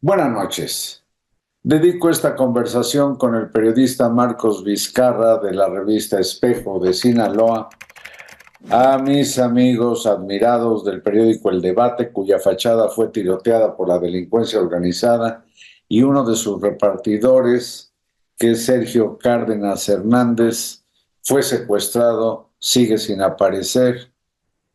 Buenas noches. Dedico esta conversación con el periodista Marcos Vizcarra de la revista Espejo de Sinaloa a mis amigos admirados del periódico El Debate, cuya fachada fue tiroteada por la delincuencia organizada, y uno de sus repartidores, que es Sergio Cárdenas Hernández, fue secuestrado, sigue sin aparecer,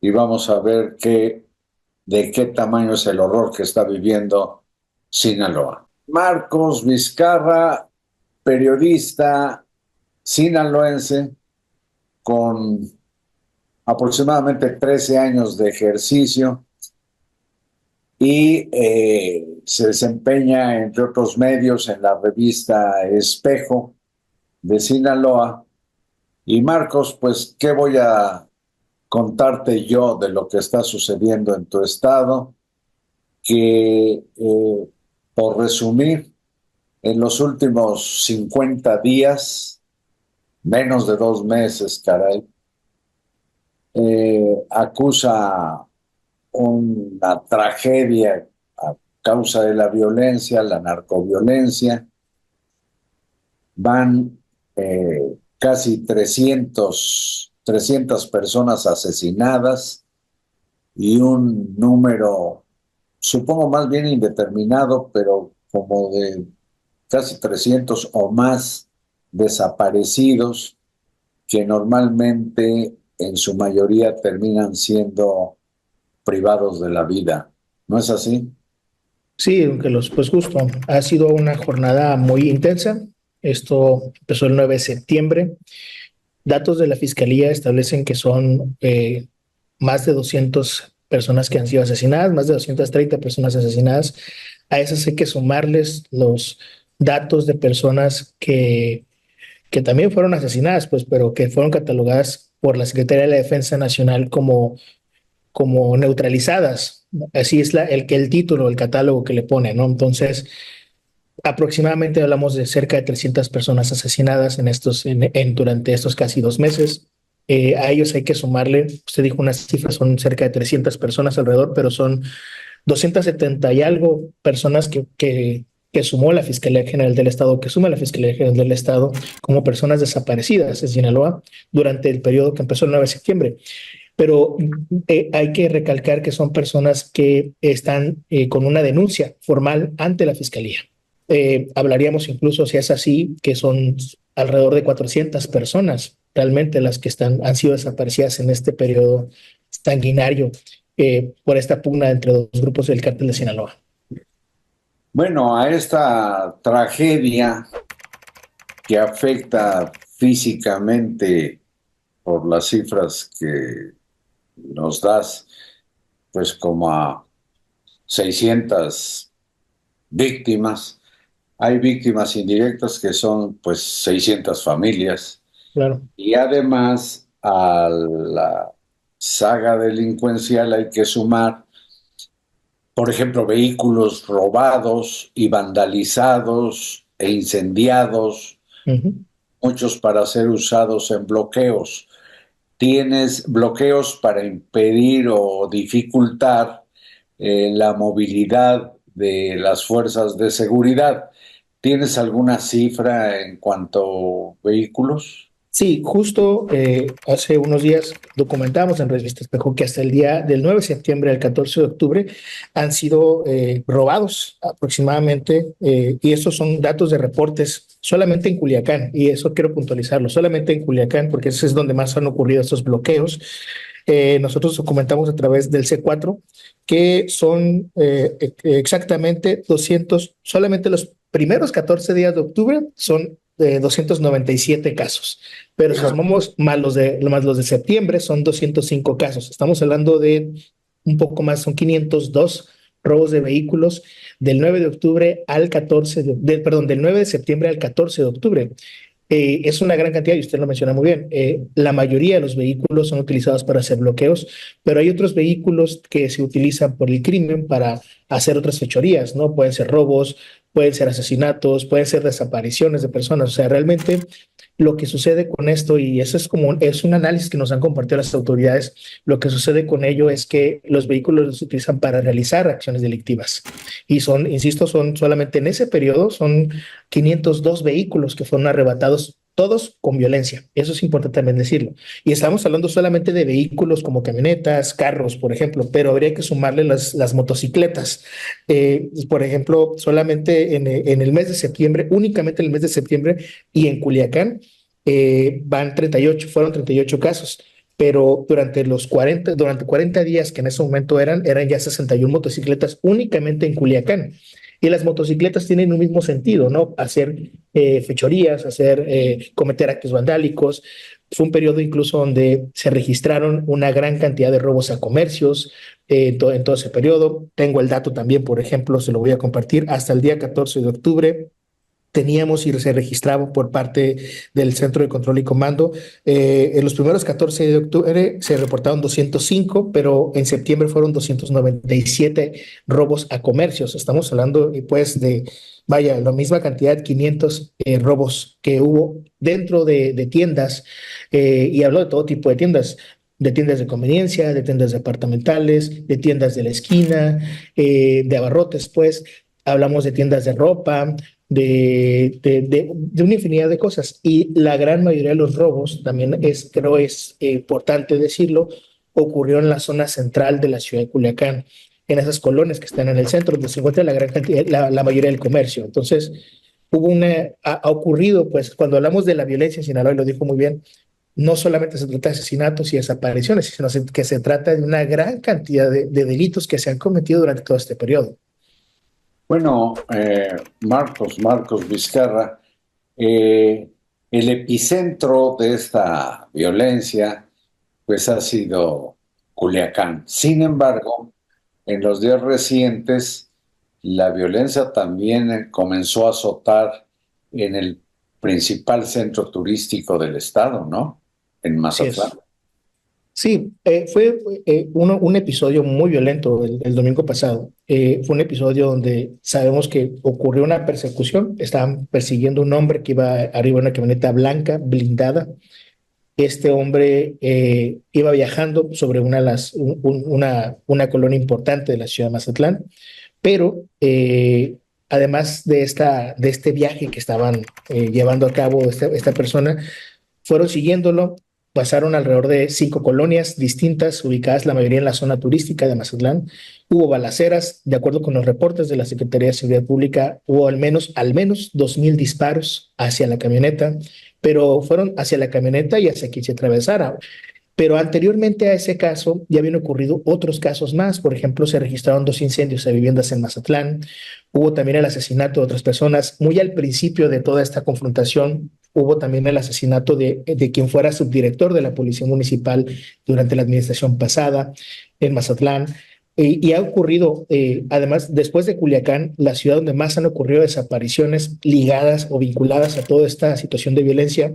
y vamos a ver de qué tamaño es el horror que está viviendo Sinaloa. Marcos Vizcarra, periodista sinaloense con aproximadamente 13 años de ejercicio y se desempeña, entre otros medios, en la revista Espejo de Sinaloa. Y Marcos, pues, ¿qué voy a contarte yo de lo que está sucediendo en tu estado? Que, por resumir, en los últimos 50 días, menos de 2 meses, caray, acusa una tragedia a causa de la violencia, la narcoviolencia. Van casi 300 personas asesinadas y un número, supongo más bien indeterminado, pero como de casi 300 o más desaparecidos, que normalmente en su mayoría terminan siendo privados de la vida. ¿No es así? Sí, aunque pues justo, ha sido una jornada muy intensa. Esto empezó el 9 de septiembre. Datos de la Fiscalía establecen que son más de 200 personas que han sido asesinadas, más de 230 personas asesinadas. A esas hay que sumarles los datos de personas que también fueron asesinadas, pues, pero que fueron catalogadas por la Secretaría de la Defensa Nacional como neutralizadas. Así es el título, el catálogo que le pone, ¿no? Entonces, aproximadamente hablamos de cerca de 300 personas asesinadas durante estos casi 2 meses. A ellos hay que sumarle, usted dijo unas cifras, son cerca de 300 personas alrededor, pero son 270 y algo personas que sumó la Fiscalía General del Estado, que suma la Fiscalía General del Estado como personas desaparecidas en Sinaloa durante el periodo que empezó el 9 de septiembre. Pero hay que recalcar que son personas que están con una denuncia formal ante la Fiscalía. Hablaríamos incluso, si es así, que son alrededor de 400 personas realmente las que han sido desaparecidas en este periodo sanguinario por esta pugna entre dos grupos del cártel de Sinaloa. Bueno, a esta tragedia que afecta físicamente, por las cifras que nos das, pues como a 600 víctimas. Hay víctimas indirectas que son pues 600 familias. Claro. Y además a la saga delincuencial hay que sumar, por ejemplo, vehículos robados y vandalizados e incendiados, Uh-huh. muchos para ser usados en bloqueos. Tienes bloqueos para impedir o dificultar la movilidad de las fuerzas de seguridad. ¿Tienes alguna cifra en cuanto a vehículos? Sí, justo hace unos días documentamos en Revista Espejo que hasta el día del 9 de septiembre al 14 de octubre han sido robados aproximadamente, y estos son datos de reportes solamente en Culiacán, y eso quiero puntualizarlo, solamente en Culiacán, porque ese es donde más han ocurrido estos bloqueos. Nosotros documentamos a través del C4 que son exactamente 200, solamente los primeros 14 días de octubre son 297 casos, pero si sumamos más los de septiembre son 205 casos. Estamos hablando de un poco más, son 502 robos de vehículos del 9 de octubre al 14 perdón, del 9 de septiembre al 14 de octubre. Es una gran cantidad y usted lo menciona muy bien. La mayoría de los vehículos son utilizados para hacer bloqueos, pero hay otros vehículos que se utilizan por el crimen para hacer otras fechorías, ¿no? Pueden ser robos, pueden ser asesinatos, pueden ser desapariciones de personas. O sea, realmente lo que sucede con esto, y eso es un análisis que nos han compartido las autoridades, lo que sucede con ello es que los vehículos los utilizan para realizar acciones delictivas. Y son, insisto, son solamente en ese periodo, son 502 vehículos que fueron arrebatados, todos con violencia. Eso es importante también decirlo. Y estamos hablando solamente de vehículos como camionetas, carros, por ejemplo, pero habría que sumarle las motocicletas. Por ejemplo, solamente en el mes de septiembre, únicamente en el mes de septiembre y en Culiacán, fueron 38 casos, pero durante 40 días que en ese momento eran ya 61 motocicletas únicamente en Culiacán. Y las motocicletas tienen un mismo sentido, ¿no? Hacer fechorías, cometer actos vandálicos. Fue un periodo incluso donde se registraron una gran cantidad de robos a comercios en todo ese periodo. Tengo el dato también, por ejemplo, se lo voy a compartir. Hasta el día 14 de octubre teníamos y se registraba por parte del Centro de Control y Comando. En los primeros 14 de octubre se reportaron 205, pero en septiembre fueron 297 robos a comercios. Estamos hablando, pues, vaya, la misma cantidad, 500 robos que hubo dentro de tiendas, y hablo de todo tipo de tiendas de conveniencia, de tiendas departamentales, de tiendas de la esquina, de abarrotes, pues. Hablamos de tiendas de ropa, de una infinidad de cosas. Y la gran mayoría de los robos, también creo es importante decirlo, ocurrió en la zona central de la ciudad de Culiacán, en esas colonias que están en el centro, donde se encuentra la gran cantidad, la mayoría del comercio. Entonces, ha ocurrido, pues, cuando hablamos de la violencia en Sinaloa, y lo dijo muy bien, no solamente se trata de asesinatos y desapariciones, sino que se trata de una gran cantidad de delitos que se han cometido durante todo este periodo. Bueno, Marcos Vizcarra, el epicentro de esta violencia pues ha sido Culiacán. Sin embargo, en los días recientes, la violencia también comenzó a azotar en el principal centro turístico del estado, ¿no? En Así Mazatlán. es. Sí, fue un episodio muy violento el domingo pasado. Fue un episodio donde sabemos que ocurrió una persecución. Estaban persiguiendo a un hombre que iba arriba de una camioneta blanca, blindada. Este hombre iba viajando sobre una colonia importante de la ciudad de Mazatlán, pero además de este viaje que estaban llevando a cabo esta persona, fueron siguiéndolo, pasaron alrededor de 5 colonias distintas, ubicadas la mayoría en la zona turística de Mazatlán. Hubo balaceras, de acuerdo con los reportes de la Secretaría de Seguridad Pública, hubo al menos 2,000 disparos hacia la camioneta, pero fueron hacia la camioneta y hacia quien se atravesara. Pero anteriormente a ese caso ya habían ocurrido otros casos más. Por ejemplo, se registraron 2 incendios a viviendas en Mazatlán. Hubo también el asesinato de otras personas. Muy al principio de toda esta confrontación, hubo también el asesinato de quien fuera subdirector de la Policía Municipal durante la administración pasada en Mazatlán. Y ha ocurrido, además, después de Culiacán, la ciudad donde más han ocurrido desapariciones ligadas o vinculadas a toda esta situación de violencia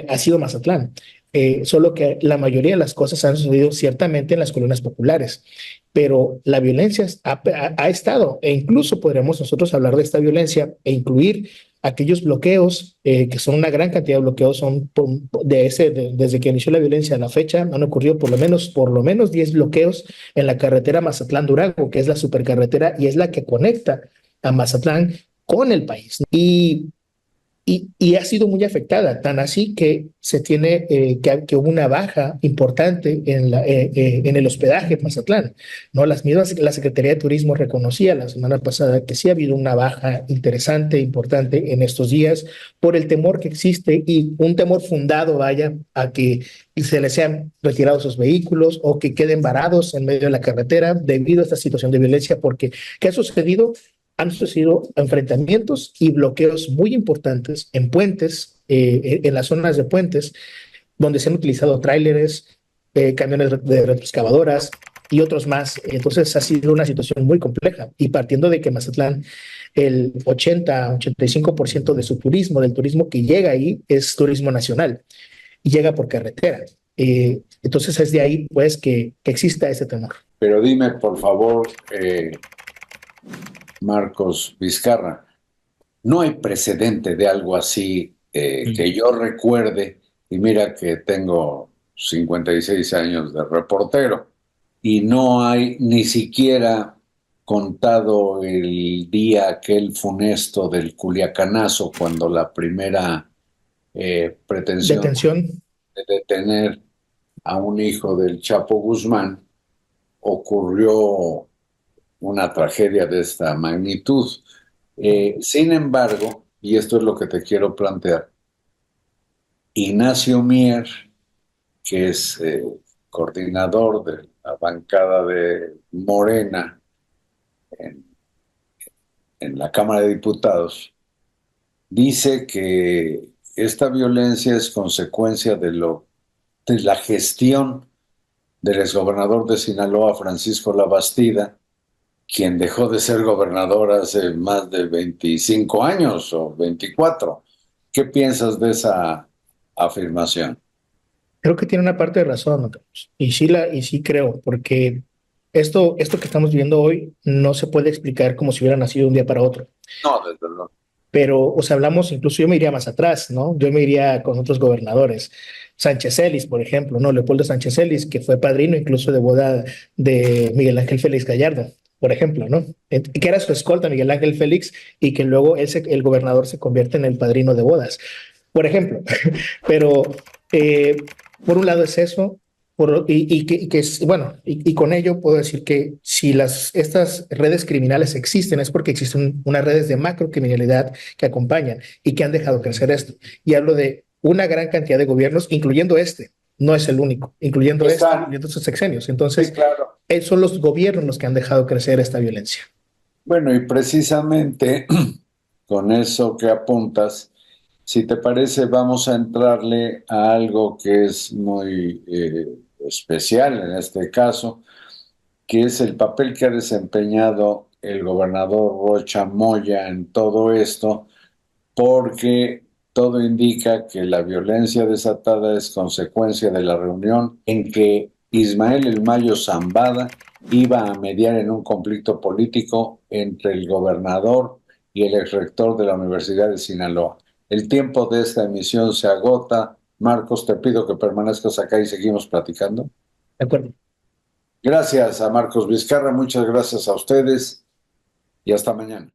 ha sido Mazatlán. Solo que la mayoría de las cosas han sucedido ciertamente en las colonias populares, pero la violencia ha estado, e incluso podríamos nosotros hablar de esta violencia e incluir aquellos bloqueos, que son una gran cantidad de bloqueos, desde que inició la violencia a la fecha, han ocurrido por lo menos 10 bloqueos en la carretera Mazatlán-Durango, que es la supercarretera y es la que conecta a Mazatlán con el país. Y ha sido muy afectada, tan así que se tiene que hubo una baja importante en el hospedaje en Mazatlán, ¿no? La Secretaría de Turismo reconocía la semana pasada que sí ha habido una baja interesante, importante en estos días por el temor que existe y un temor fundado, vaya, a que se les sean retirados sus vehículos o que queden varados en medio de la carretera debido a esta situación de violencia, porque ¿qué ha sucedido? Han sucedido enfrentamientos y bloqueos muy importantes en puentes, en las zonas de puentes, donde se han utilizado tráileres, camiones de retroexcavadoras y otros más. Entonces ha sido una situación muy compleja. Y partiendo de que Mazatlán, el 80-85% de su turismo, del turismo que llega ahí, es turismo nacional y llega por carretera. Entonces es de ahí, pues, que exista ese temor. Pero dime, por favor, Marcos Vizcarra, No hay precedente de algo así que yo recuerde, y mira que tengo 56 años de reportero, y no hay ni siquiera contado el día aquel funesto del Culiacanazo, cuando la primera pretensión Detención. de detener a un hijo del Chapo Guzmán, ocurrió una tragedia de esta magnitud. Sin embargo, y esto es lo que te quiero plantear, Ignacio Mier, que es coordinador de la bancada de Morena en, en la Cámara de Diputados, dice que esta violencia es consecuencia de la gestión del exgobernador de Sinaloa, Francisco Labastida, quien dejó de ser gobernador hace más de 25 años o 24. ¿Qué piensas de esa afirmación? Creo que tiene una parte de razón, ¿no, Carlos? Y sí creo, porque esto que estamos viviendo hoy no se puede explicar como si hubiera nacido de un día para otro. No, desde luego. Pero, o sea, hablamos, incluso yo me iría más atrás, ¿no? Yo me iría con otros gobernadores. Sánchez Celis, por ejemplo, ¿no? Leopoldo Sánchez Celis, que fue padrino incluso de boda de Miguel Ángel Félix Gallardo, por ejemplo, ¿no? Que era su escolta, Miguel Ángel Félix, y que luego el gobernador se convierte en el padrino de bodas, por ejemplo. Pero eh, por un lado es eso, bueno, y con ello puedo decir que si estas redes criminales existen es porque existen unas redes de macrocriminalidad que acompañan y que han dejado crecer esto. Y hablo de una gran cantidad de gobiernos, incluyendo este, no es el único, incluyendo este, Están, incluyendo sus sexenios. sí, Entonces, claro. son los gobiernos los que han dejado crecer esta violencia. Bueno, y precisamente con eso que apuntas, si te parece, vamos a entrarle a algo que es muy especial en este caso, que es el papel que ha desempeñado el gobernador Rocha Moya en todo esto, porque todo indica que la violencia desatada es consecuencia de la reunión en que Ismael El Mayo Zambada iba a mediar en un conflicto político entre el gobernador y el exrector de la Universidad de Sinaloa. El tiempo de esta emisión se agota. Marcos, te pido que permanezcas acá y seguimos platicando. ¿De acuerdo? Gracias a Marcos Vizcarra, muchas gracias a ustedes y hasta mañana.